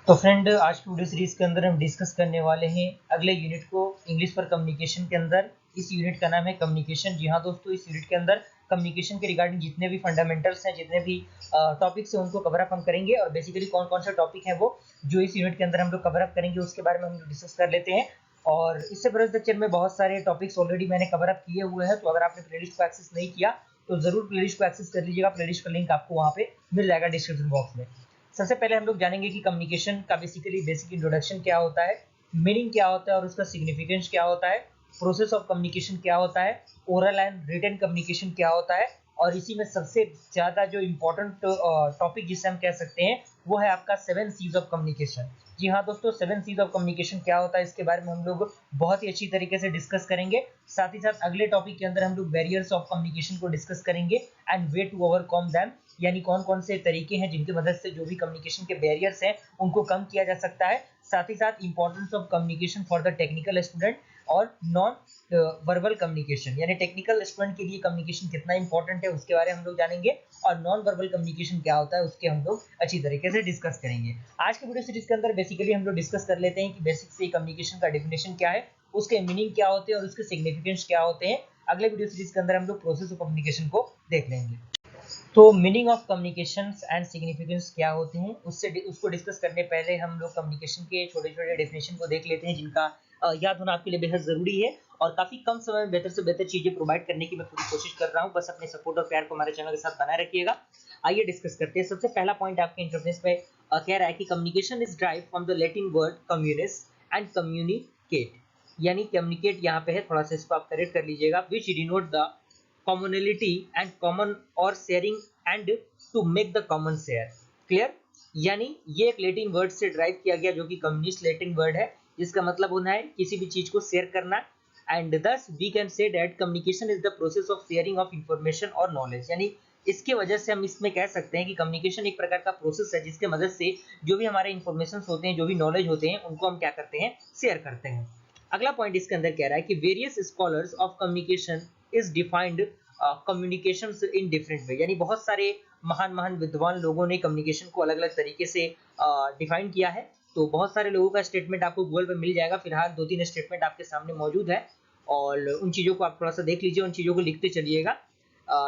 तो फ्रेंड, आज की वीडियो सीरीज के अंदर हम डिस्कस करने वाले हैं अगले यूनिट को इंग्लिश फॉर कम्युनिकेशन के अंदर। इस यूनिट का नाम है कम्युनिकेशन। जी हाँ दोस्तों, इस यूनिट के अंदर कम्युनिकेशन के रिगार्डिंग जितने भी फंडामेंटल्स हैं, जितने भी टॉपिक्स हैं, उनको कवर अप हम करेंगे। और बेसिकली कौन कौन से टॉपिक हैं वो जो इस यूनिट के अंदर हम लोग कवर अप करेंगे, उसके बारे में हम लोग डिस्कस कर लेते हैं। और इससे ब्रश लेक्चर में बहुत सारे टॉपिक्स ऑलरेडी मैंने कवर अप किए हुए हैं, तो अगर आपने प्लेलिस्ट को एक्सेस नहीं किया तो जरूर प्लेलिस्ट को एक्सेस कर लीजिएगा। प्लेलिस्ट का लिंक आपको वहाँ पे मिल जाएगा डिस्क्रिप्शन बॉक्स में। सबसे पहले हम लोग जानेंगे कि कम्युनिकेशन का बेसिकली बेसिक इंट्रोडक्शन क्या होता है, मीनिंग क्या होता है और उसका सिग्निफिकेंस क्या होता है, प्रोसेस ऑफ कम्युनिकेशन क्या होता है, ओरल एंड रिटन कम्युनिकेशन क्या होता है, और इसी में सबसे ज़्यादा जो इम्पोर्टेंट टॉपिक जिसे हम कह सकते हैं वो है आपका 7 सीज ऑफ कम्युनिकेशन। जी हाँ दोस्तों, 7 सीज ऑफ कम्युनिकेशन क्या होता है इसके बारे में हम लोग बहुत ही अच्छी तरीके से डिस्कस करेंगे। साथ ही साथ अगले टॉपिक के अंदर हम लोग बैरियर्स ऑफ कम्युनिकेशन को डिस्कस करेंगे and way to overcome them, यानी कौन कौन से तरीके हैं जिनकी मदद से जो भी कम्युनिकेशन के बैरियर्स हैं उनको कम किया जा सकता है। साथ ही साथ importance of communication for the technical student और नॉन वर्बल कम्युनिकेशन, यानी टेक्निकल स्टूडेंट के लिए कम्युनिकेशन कितना इंपॉर्टेंट है उसके बारे में हम लोग जानेंगे। और नॉन वर्बल कम्युनिकेशन क्या होता है उसके हम लोग अच्छी तरीके से डिस्कस करेंगे। आज के वीडियो सीरीज के अंदर बेसिकली हम लोग डिस्कस कर लेते हैं कि बेसिक से कम्युनिकेशन का डेफिनेशन क्या है, उसके मीनिंग क्या होते हैं और उसके सिग्निफिकेंस क्या होते हैं। अगले वीडियो सीरीज के अंदर हम लोग प्रोसेस ऑफ कम्युनिकेशन को देख लेंगे। तो meaning of communications and significance क्या होते हैं उसको डिस्कस करने पहले हम लोग कम्युनिकेशन के छोटे छोटे डेफिनेशन को देख लेते हैं, जिनका याद होना आपके लिए बेहद ज़रूरी है। और काफ़ी कम समय में बेहतर से बेहतर चीज़ें प्रोवाइड करने की मैं पूरी कोशिश कर रहा हूँ। बस अपने सपोर्ट और प्यार को हमारे चैनल के साथ बनाए रखिएगा। आइए डिस्कस करते हैं। सबसे पहला पॉइंट आपके इंटरफेस पे कह रहा है कि communication is drive from the Latin word communis and communicate, यानी कम्युनिकेट यहाँ पे है, थोड़ा सा इसको आप करेक्ट कर लीजिएगा, which denote the commonality and common or sharing and to make the common share clear। यानी ये एक लैटिन वर्ड से ड्राइव किया गया जो कि कम्युनिस्ट लैटिन वर्ड है, जिसका मतलब होना है किसी भी चीज को शेयर करना। And thus we can say that communication is the process of sharing of information or knowledge, यानी इसके वजह से हम इसमें कह सकते हैं कि कम्युनिकेशन एक प्रकार का प्रोसेस है जिसके मदद से जो भी हमारे इंफॉर्मेशन होते हैं, जो भी नॉलेज होते हैं, उनको हम क्या करते हैं, शेयर करते हैं। अगला पॉइंट इसके अंदर कह रहा है कि various scholars of communication is defined communication in different way, यानी बहुत सारे महान महान विद्वान लोगों ने कम्युनिकेशन को अलग अलग तरीके से डिफाइन किया है। तो बहुत सारे लोगों का स्टेटमेंट आपको गूगल पर मिल जाएगा। फिलहाल दो तीन स्टेटमेंट आपके सामने मौजूद है और उन चीज़ों को आप थोड़ा सा देख लीजिए, उन चीज़ों को लिखते चलिएगा।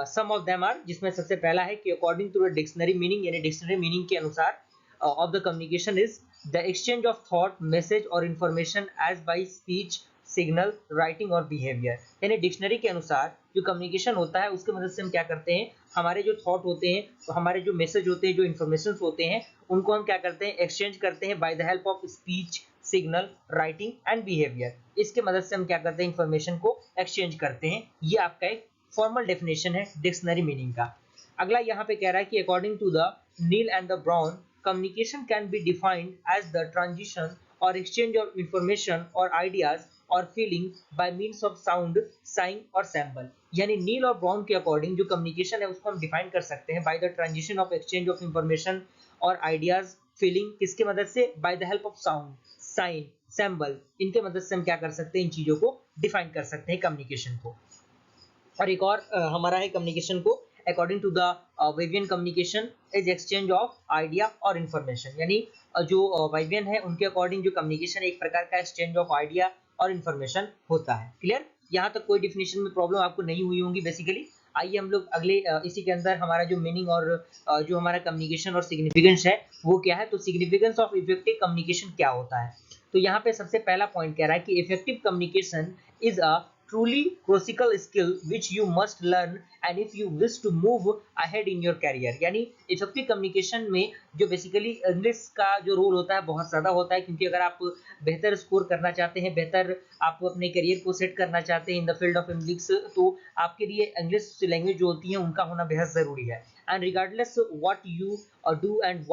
सम ऑफ देम आर, जिसमें सबसे पहला है कि according to the dictionary meaning, यानी डिक्शनरी मीनिंग के अनुसार of the communication is the exchange of thought, message और information as by speech, signal, writing और बिहेवियर। यानी डिक्शनरी के अनुसार जो कम्युनिकेशन होता है उसके मदद से हम क्या करते हैं, हमारे जो थॉट होते हैं, तो हमारे जो मैसेज होते हैं, जो इन्फॉर्मेशन होते हैं, उनको हम क्या करते हैं, एक्सचेंज करते हैं by the help of speech, signal, writing and behaviour. इसके मदद से हम क्या करते हैं, इन्फॉर्मेशन को एक्सचेंज करते हैं। ये आपका एक फॉर्मल डेफिनेशन है डिक्शनरी मीनिंग का। अगला यहाँ पे कह रहा है कि according to the Neil and the Brown, communication can be defined as the transition or exchange of information or ideas or feeling by means of sound, sign और symbol। यानी नील और ब्राउन के अकॉर्डिंग जो कम्युनिकेशन है उसको हम define कर सकते हैं by the transition of exchange of information और आइडियाज, फीलिंग, किसके मदद से, by the help of sound, sign, symbol, इनके मदद से हम क्या कर सकते हैं, इन चीजों को डिफाइन कर सकते हैं कम्युनिकेशन को। और एक और हमारा है कम्युनिकेशन को अकॉर्डिंग टू द वेवियन communication is exchange of idea और इन्फॉर्मेशन, यानी जो वेवियन है उनके अकॉर्डिंग जो कम्युनिकेशन एक प्रकार का एक्सचेंज ऑफ आइडिया और इन्फॉर्मेशन होता है। क्लियर, यहाँ तक कोई डिफिनेशन में प्रॉब्लम आपको नहीं हुई होंगी बेसिकली। आइए हम लोग अगले इसी के अंदर हमारा जो मीनिंग और जो हमारा कम्युनिकेशन और सिग्निफिकेंस है वो क्या है। तो सिग्निफिकेंस ऑफ इफेक्टिव कम्युनिकेशन क्या होता है, तो यहाँ पे सबसे पहला पॉइंट कह रहा है कि effective communication is a truly crucial skill which you must learn and if you wish to move ahead in your career। यानी इफेक्टिव कम्युनिकेशन में जो बेसिकली इंग्लिश का जो रोल होता है बहुत ज़्यादा होता है, क्योंकि अगर आप बेहतर स्कोर करना चाहते हैं, बेहतर आप अपने करियर को सेट करना चाहते हैं in the field of English, तो आपके लिए इंग्लिश लैंग्वेज जो होती है उनका होना बेहद ज़रूरी है। And regardless what you do and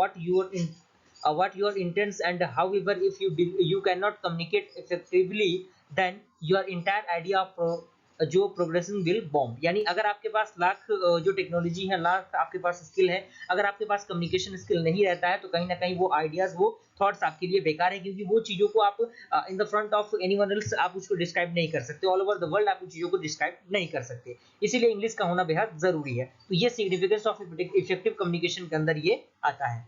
what your intents and however if you cannot communicate effectively then your entire idea of जो प्रोग्रेसिंग विल बॉम्ब। यानी अगर आपके पास लाख जो टेक्नोलॉजी है, लाख आपके पास स्किल है, अगर आपके पास कम्युनिकेशन स्किल नहीं रहता है तो कहीं ना कहीं वो आइडियाज, वो थॉट्स आपके लिए बेकार है, क्योंकि वो चीज़ों को आप in the front of anyone else आप उसको डिस्क्राइब नहीं कर सकते, ऑल ओवर द वर्ल्ड आप उन चीज़ों को डिस्क्राइब नहीं कर सकते। इसीलिए इंग्लिश का होना बेहद जरूरी है। तो ये सिग्निफिकेंस ऑफ इफेक्टिव कम्युनिकेशन के अंदर ये आता है।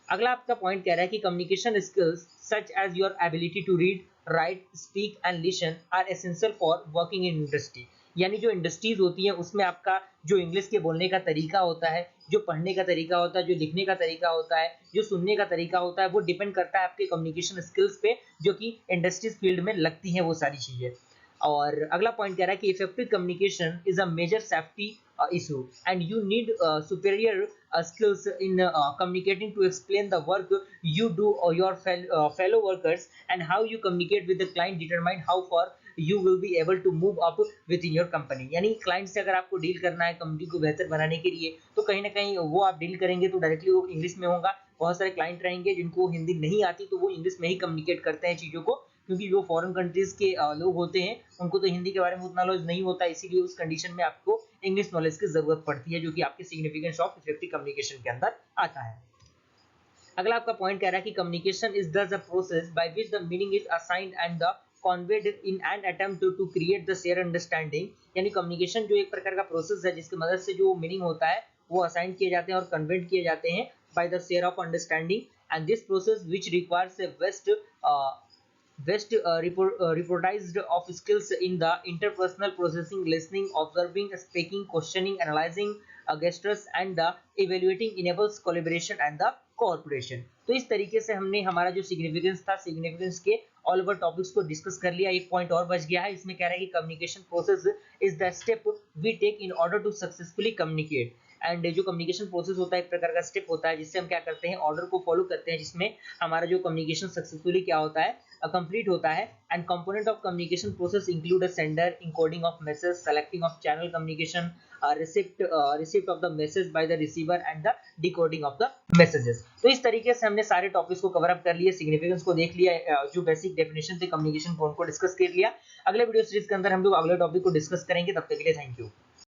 अगला आपका पॉइंट कह रहा है कि communication skills such as your ability to read, write, speak and listen are essential for working in industry. यानी जो इंडस्ट्रीज होती हैं उसमें आपका जो इंग्लिश के बोलने का तरीका होता है, जो पढ़ने का तरीका होता है, जो लिखने का तरीका होता है, जो सुनने का तरीका होता है, वो डिपेंड करता है आपके कम्युनिकेशन स्किल्स पे, जो कि इंडस्ट्रीज फील्ड में लगती हैं वो सारी चीजें। और अगला पॉइंट कह रहा है कि effective communication is a major safety issue and you need superior skills in communicating to explain the work you do or your fellow workers, and how you communicate with the client determine how far you will be able to move up within your company। यानी client से अगर आपको deal करना है company को बेहतर बनाने के लिए, तो कहीं ना कहीं वो आप डील करेंगे तो डायरेक्टली वो इंग्लिश में होगा। बहुत सारे क्लाइंट रहेंगे जिनको हिंदी नहीं आती, तो वो इंग्लिश में ही कम्युनिकेट करते हैं चीज़ों को, क्योंकि जो फॉरेन कंट्रीज के लोग होते हैं उनको तो हिंदी के बारे में उतना नॉलेज नहीं होता, इसीलिए उस कंडीशन में आपको इंग्लिश नॉलेज की जरूरत पड़ती है, जो कि आपके सिग्निफिकेंस ऑफ इफेक्टिव कम्युनिकेशन के अंदर आता है। अगला आपका पॉइंट कह रहा है कि communication is the process by which the meaning is assigned and the conveyed in an attempt to create the share understanding. यानी कम्युनिकेशन जो एक प्रकार का प्रोसेस है जिसकी मदद से जो मीनिंग होता है वो असाइन किए जाते हैं और कन्वेड किए जाते हैं by the share of understanding, and this process which requires a best reportized of skills in the interpersonal processing, listening, observing, speaking, questioning, analyzing, gestures and the evaluating enables collaboration and the cooperation। तो इस तरीके से हमने हमारा जो significance था, significance के all over topics को डिस्कस कर लिया। एक पॉइंट और बच गया है, इसमें कह रहा है कि communication process is the step we take in order to successfully communicate. And जो कम्युनिकेशन प्रोसेस होता है एक प्रकार का स्टेप होता है जिससे हम क्या करते हैं, ऑर्डर को फॉलो करते हैं, जिसमें हमारा जो कम्युनिकेशन सक्सेसफुली क्या होता है, कंप्लीट होता है। And component of communication process include a sender, encoding of message, selecting of channel communication, receipt of the message by the receiver and the decoding of the messages. तो इस तरीके से हमने सारे टॉपिक्स को कवर अप कर लिया, significance को देख लिया, जो बेसिक डेफिनेशन थे कम्युनिकेशन को उनको डिस्कस कर लिया। अगले वीडियो सीरीज के अंदर हम लोग अगले टॉपिक को डिस्कस करेंगे। तब तक के लिए थैंक यू।